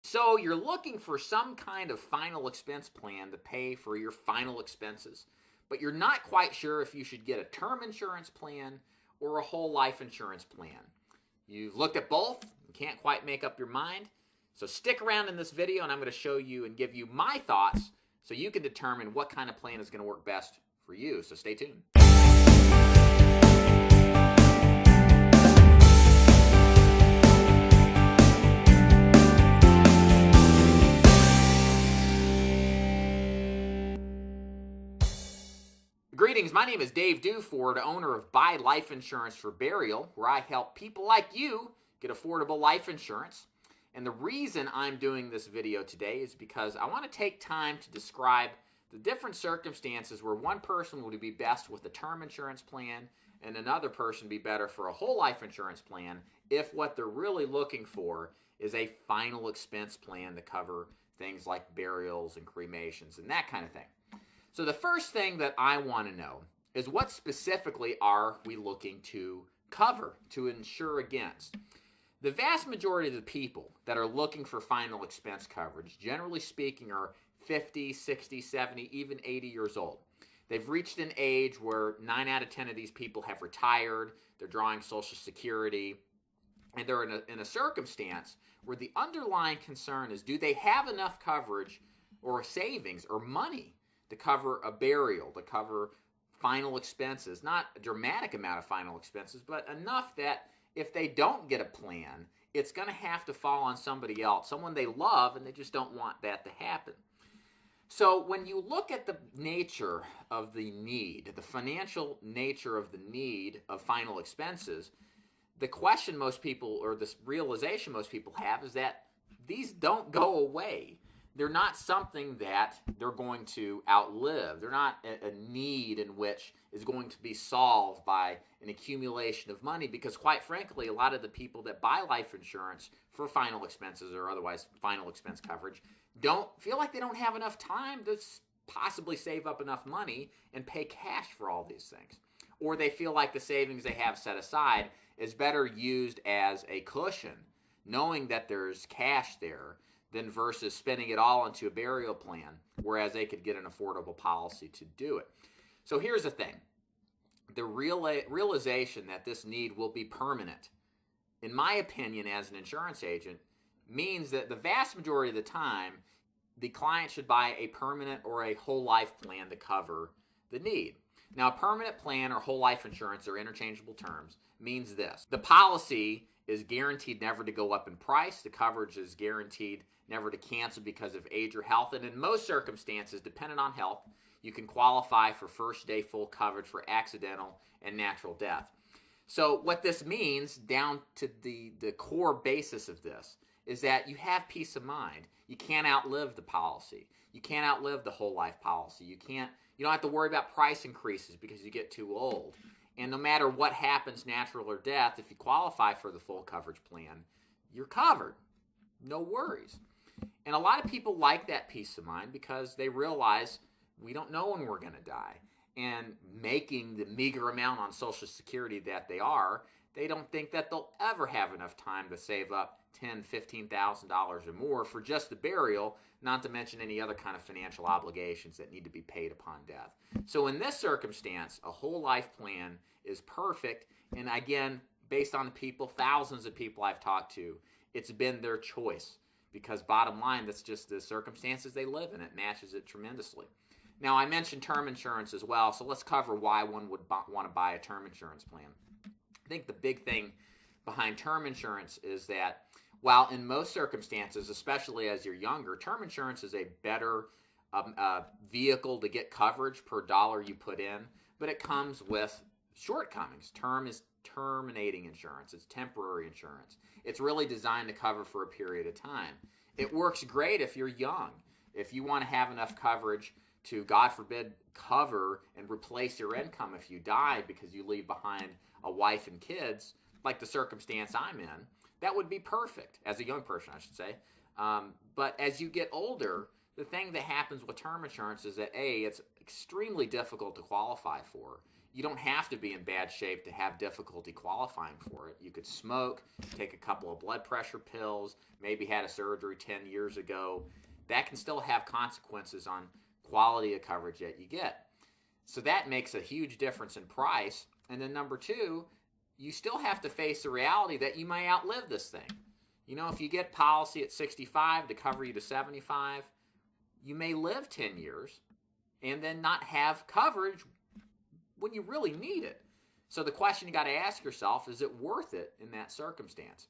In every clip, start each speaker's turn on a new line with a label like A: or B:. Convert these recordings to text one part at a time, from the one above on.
A: So you're looking for some kind of final expense plan to pay for your final expenses, but you're not quite sure if you should get a term insurance plan or a whole life insurance plan. You've looked at both and can't quite make up your mind. So stick around in this video and I'm going to show you and give you my thoughts so you can determine what kind of plan is going to work best for you. So stay tuned. Greetings, my name is Dave Duford, owner of Buy Life Insurance for Burial, where I help people like you get affordable life insurance. And the reason I'm doing this video today is because I want to take time to describe the different circumstances where one person would be best with a term insurance plan and another person be better for a whole life insurance plan if what they're really looking for is a final expense plan to cover things like burials and cremations and that kind of thing. So the first thing that I want to know is what specifically are we looking to cover, to insure against? The vast majority of the people that are looking for final expense coverage, generally speaking, are 50, 60, 70, even 80 years old. They've reached an age where 9 out of 10 of these people have retired, they're drawing Social Security, and they're in a circumstance where the underlying concern is, do they have enough coverage or savings or money to cover a burial, to cover final expenses? Not a dramatic amount of final expenses, but enough that if they don't get a plan, it's going to have to fall on somebody else, someone they love, and they just don't want that to happen. So when you look at the nature of the need, the financial nature of the need of final expenses, the question most people, or this realization most people have, is that these don't go away. They're not something that they're going to outlive. They're not a need in which is going to be solved by an accumulation of money, because quite frankly, a lot of the people that buy life insurance for final expenses or otherwise final expense coverage don't feel like they don't have enough time to possibly save up enough money and pay cash for all these things. Or they feel like the savings they have set aside is better used as a cushion, knowing that there's cash there, than versus spending it all into a burial plan, whereas they could get an affordable policy to do it. So here's the thing. The realization that this need will be permanent, in my opinion as an insurance agent, means that the vast majority of the time, the client should buy a permanent or a whole life plan to cover the need. Now, a permanent plan or whole life insurance are interchangeable terms, means this. The policy is guaranteed never to go up in price. The coverage is guaranteed never to cancel because of age or health. And in most circumstances, dependent on health, you can qualify for first day full coverage for accidental and natural death. So what this means, down to the core basis of this, is that you have peace of mind. You can't outlive the policy. You can't outlive the whole life policy. You don't have to worry about price increases because you get too old. And no matter what happens, natural or death, if you qualify for the full coverage plan, you're covered. No worries. And a lot of people like that peace of mind because they realize we don't know when we're going to die. And making the meager amount on Social Security that they don't think that they'll ever have enough time to save up $10,000, $15,000 or more for just the burial, not to mention any other kind of financial obligations that need to be paid upon death. So in this circumstance, a whole life plan is perfect. And again, based on the people, thousands of people I've talked to, it's been their choice because bottom line, that's just the circumstances they live in. It matches it tremendously. Now, I mentioned term insurance as well, so let's cover why one would want to buy a term insurance plan. I think the big thing behind term insurance is that while in most circumstances, especially as you're younger, term insurance is a better vehicle to get coverage per dollar you put in, but it comes with shortcomings. Term is terminating insurance. It's temporary insurance. It's really designed to cover for a period of time. It works great if you're young. If you want to have enough coverage to, God forbid, cover and replace your income if you die because you leave behind a wife and kids, like the circumstance I'm in, that would be perfect, as a young person, I should say. But as you get older, the thing that happens with term insurance is that, A, it's extremely difficult to qualify for. you don't have to be in bad shape to have difficulty qualifying for it. You could smoke, take a couple of blood pressure pills, maybe had a surgery 10 years ago. That can still have consequences on quality of coverage that you get. So that makes a huge difference in price. And then number two, you still have to face the reality that you may outlive this thing. You know, if you get policy at 65 to cover you to 75, you may live 10 years and then not have coverage when you really need it. So the question you got to ask yourself, is it worth it in that circumstance?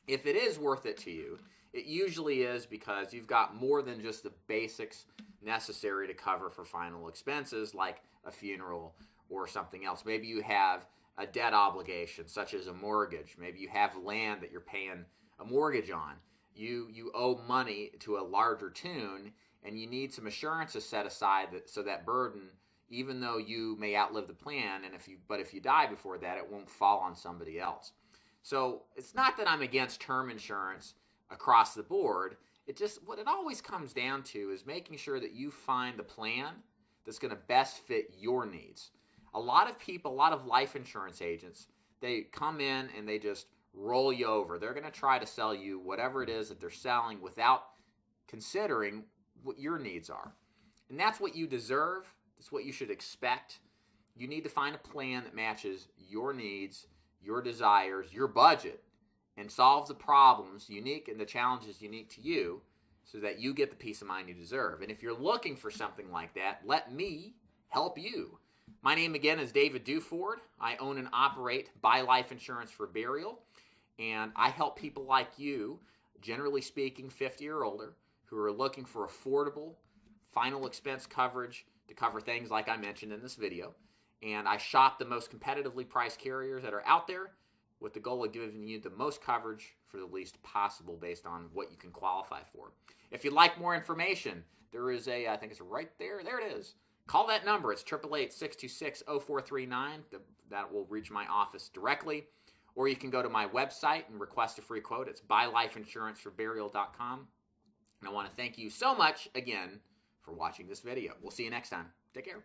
A: If it is worth it to you, it usually is because you've got more than just the basics necessary to cover for final expenses like a funeral or something else. Maybe you have a debt obligation such as a mortgage. Maybe you have land that you're paying a mortgage on. You owe money to a larger tune and you need some assurances set aside so that burden, even though you may outlive the plan, and if you die before that, it won't fall on somebody else. So it's not that I'm against term insurance across the board. What it always comes down to is making sure that you find the plan that's going to best fit your needs. A lot of people, a lot of life insurance agents, they come in and they just roll you over. They're going to try to sell you whatever it is that they're selling without considering what your needs are. And that's what you deserve. That's what you should expect. You need to find a plan that matches your needs, your desires, your budget, and solves the problems unique and the challenges unique to you so that you get the peace of mind you deserve. And if you're looking for something like that, let me help you. My name again is David Duford. I own and operate Buy Life Insurance for Burial, and I help people like you, generally speaking 50 or older, who are looking for affordable final expense coverage to cover things like I mentioned in this video. And I shop the most competitively priced carriers that are out there with the goal of giving you the most coverage for the least possible based on what you can qualify for. If you'd like more information, there is I think it's right there. There it is. Call that number. It's 888-626-0439. That will reach my office directly. Or you can go to my website and request a free quote. It's buylifeinsuranceforburial.com. And I want to thank you so much again for watching this video. We'll see you next time. Take care.